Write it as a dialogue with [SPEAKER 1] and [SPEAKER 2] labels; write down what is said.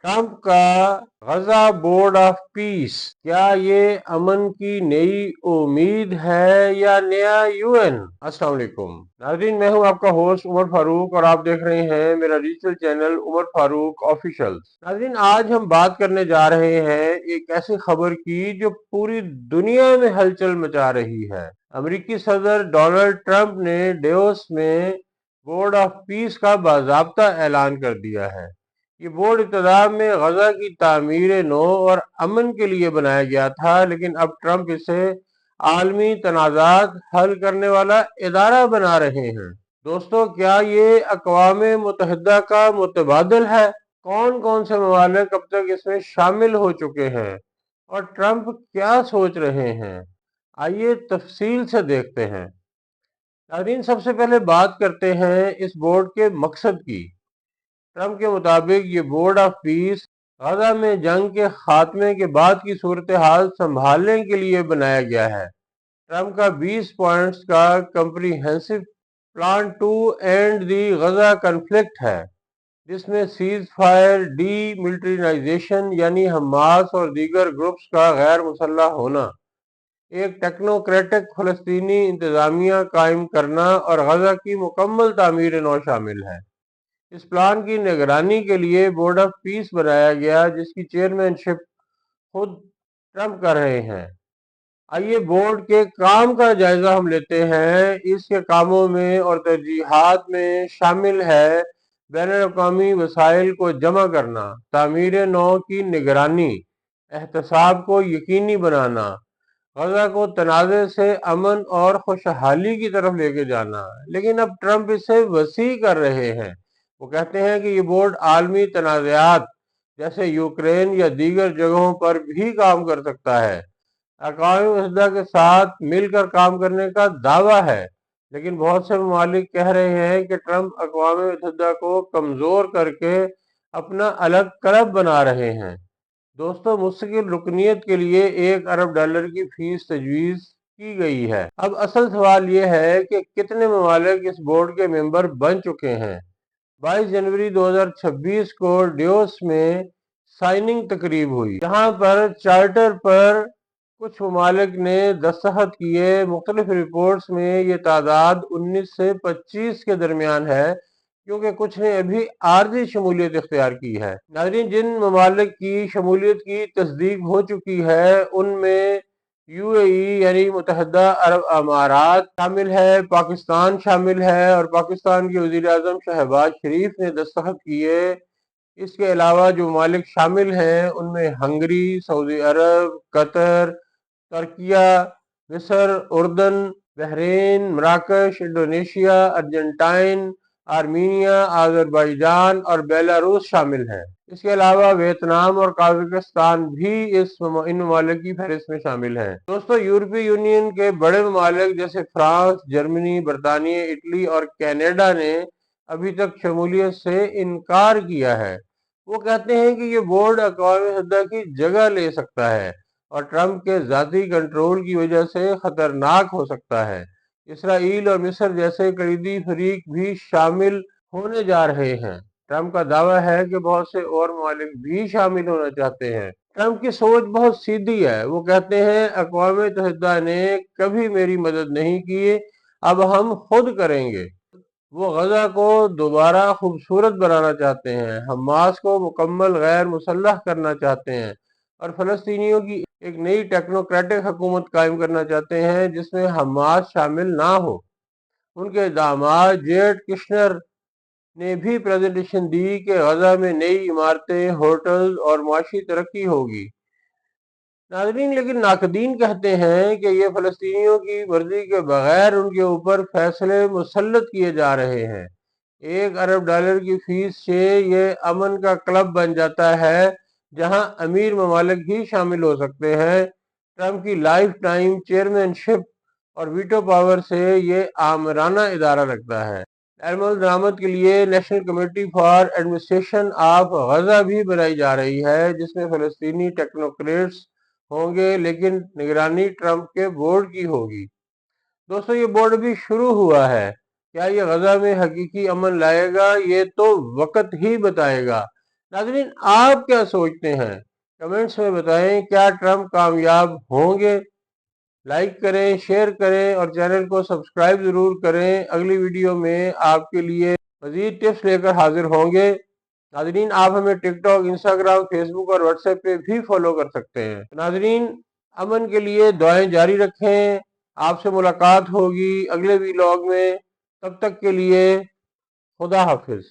[SPEAKER 1] Trump का गजा board of peace, क्या ये अमन की नई उम्मीद है या नया यूएन? अस्सलाम वालेकुम नाज़रीन, मैं हूं आपका होस्ट उमर फारूक और आप देख रहे हैं मेरा digital channel Omar Farooq official. नाज़रीन, आज हम बात करने जा रहे हैं एक ऐसी खबर की जो पूरी दुनिया में हलचल मचा रही है। अमेरिकी सदर डोनाल्ड ट्रंप ने डेवोस में बोर्ड ऑफ पीस का बाज़ाब्ता ऐलान कर दिया है। ये बोर्ड इब्तदा में गजा की तामीर नो और अमन के लिए बनाया गया था, लेकिन अब ट्रंप इसे आलमी तनाज़ात हल करने वाला इदारा बना रहे हैं। दोस्तों, क्या ये अक़वाम मुत्तहिदा का मुतबादिल है? कौन कौन से ममालिक अब तक इसमें शामिल हो चुके हैं और ट्रंप क्या सोच रहे हैं? आइए तफसील से देखते हैं। नाज़रीन, सबसे पहले बात करते हैं इस बोर्ड के मकसद की। ट्रंप के मुताबिक ये बोर्ड ऑफ पीस गाजा में जंग के खात्मे के बाद की सूरत हाल संभालने के लिए बनाया गया है। ट्रंप का 20 पॉइंट्स का comprehensive plan to end the Gaza conflict है, जिसमें सीज फायर, डी मिलिटरीनाइजेशन यानी हमास और दीगर ग्रुप्स का गैर मुसल्लह होना, एक टेक्नोक्रेटिक फलस्तीनी इंतजामिया कायम करना और गजा की मुकम्मल तामीर नौ शामिल है। इस प्लान की निगरानी के लिए बोर्ड ऑफ पीस बनाया गया, जिसकी चेयरमैनशिप खुद ट्रंप कर रहे हैं। आइए बोर्ड के काम का जायजा हम लेते हैं। इसके कामों में और तरजीहात में शामिल है बैनुल-अक़वामी वसाइल को जमा करना, तामीर नौ की निगरानी, एहतसाब को यकीनी बनाना, गजा को तनाज़े से अमन और खुशहाली की तरफ लेके जाना। लेकिन अब ट्रंप इसे वसी कर रहे हैं। वो कहते हैं कि ये बोर्ड आलमी तनाज़ात जैसे यूक्रेन या दीगर जगहों पर भी काम कर सकता है। अक़वाम मुत्तहिदा के साथ मिलकर काम करने का दावा है, लेकिन बहुत से ममालिक कह रहे हैं कि ट्रंप अक़वाम मुत्तहिदा को कमज़ोर करके अपना अलग क्लब बना रहे हैं। दोस्तों, मुस्तकिल रुकनीत के लिए $1 अरब की फीस तजवीज़ की गई है। अब असल सवाल ये है कि कितने ममालिक इस बोर्ड के मेंबर बन चुके हैं। 22 जनवरी 2026 को डेवोस में साइनिंग तकरीब हुई, जहां पर चार्टर पर कुछ ममालिक ने दस्तखत किए। मुख्तलिफ रिपोर्ट्स में ये तादाद 19 से 25 के दरमियान है, क्योंकि कुछ ने अभी आर्जी शमूलियत इख्तियार की है। नाज़रीन, जिन ममालिक की शमूलियत की तस्दीक हो चुकी है उनमें यूएई यानी मुत्तहिदा अरब अमारात शामिल है, पाकिस्तान शामिल है और पाकिस्तान के वज़ीर आज़म शहबाज शरीफ ने दस्तखत किए। इसके अलावा जो ममालिक शामिल हैं उनमें हंगरी, सऊदी अरब, कतर, तुर्किया, मिस्र, उर्दन, बहरीन, मराकश, इंडोनेशिया, अर्जेंटाइन, आर्मीनिया, अज़रबैजान और बेलारूस शामिल हैं। इसके अलावा वियतनाम और कजाकिस्तान भी इन ममालिक की फहरिस्त में शामिल हैं। दोस्तों, यूरोपीय यूनियन के बड़े ममालिक जैसे फ्रांस, जर्मनी, बरतानिया, इटली और कनाडा ने अभी तक शमूलियत से इनकार किया है। वो कहते हैं कि ये बोर्ड अक़वाम मुत्तहिदा की जगह ले सकता है और ट्रंप के ज़ाती कंट्रोल की वजह से खतरनाक हो सकता है। इसराइल और मिस्र जैसे कलीदी फरीक भी शामिल होने जा रहे हैं। ट्रंप का दावा है कि बहुत से और ममालिक भी शामिल होना चाहते हैं। ट्रंप की सोच बहुत सीधी है। वो कहते हैं अक़वाम मुत्तहिदा ने कभी मेरी मदद नहीं की, अब हम खुद करेंगे। वो गजा को दोबारा खूबसूरत बनाना चाहते हैं, हमास को मुकम्मल गैर मुसल्लह करना चाहते हैं और फ़लस्तीनियों की एक नई टेक्नोक्रेटिक हुकूमत कायम करना चाहते हैं जिसमें हमास शामिल ना हो। उनके दामाद जेरेड कुशनर ने भी प्रेजेंटेशन दी कि गजा में नई इमारतें, होटल और माशी तरक्की होगी। नाज़रीन, लेकिन नाकदीन कहते हैं कि ये फ़लस्तीनियों की मर्जी के बगैर उनके ऊपर फैसले मुसल्लत किए जा रहे हैं। $1 अरब की फीस से ये अमन का क्लब बन जाता है, जहां अमीर ममालिक भी शामिल हो सकते हैं। ट्रंप की लाइफ टाइम चेयरमैनशिप और वीटो पावर से ये आमराना इदारा लगता है। अमल दरामद के लिए national committee for administration of Gaza भी बनाई जा रही है, जिसमें फ़लस्तीनी टेक्नोक्रेट्स होंगे, लेकिन निगरानी ट्रंप के बोर्ड की होगी। दोस्तों, ये बोर्ड भी शुरू हुआ है। क्या ये गजा में हकीकी अमन लाएगा? ये तो वक्त ही बताएगा। नाज़रीन, आप क्या सोचते हैं? कमेंट्स में बताएं, क्या ट्रंप कामयाब होंगे? लाइक करें, शेयर करें और चैनल को सब्सक्राइब जरूर करें। अगली वीडियो में आपके लिए मजीद टिप्स लेकर हाजिर होंगे। नाजरीन, आप हमें टिकटॉक, इंस्टाग्राम, फेसबुक और व्हाट्सएप पे भी फॉलो कर सकते हैं। नाजरीन, अमन के लिए दुआएं जारी रखें। आपसे मुलाकात होगी अगले वीलॉग में। तब तक के लिए खुदा हाफिज।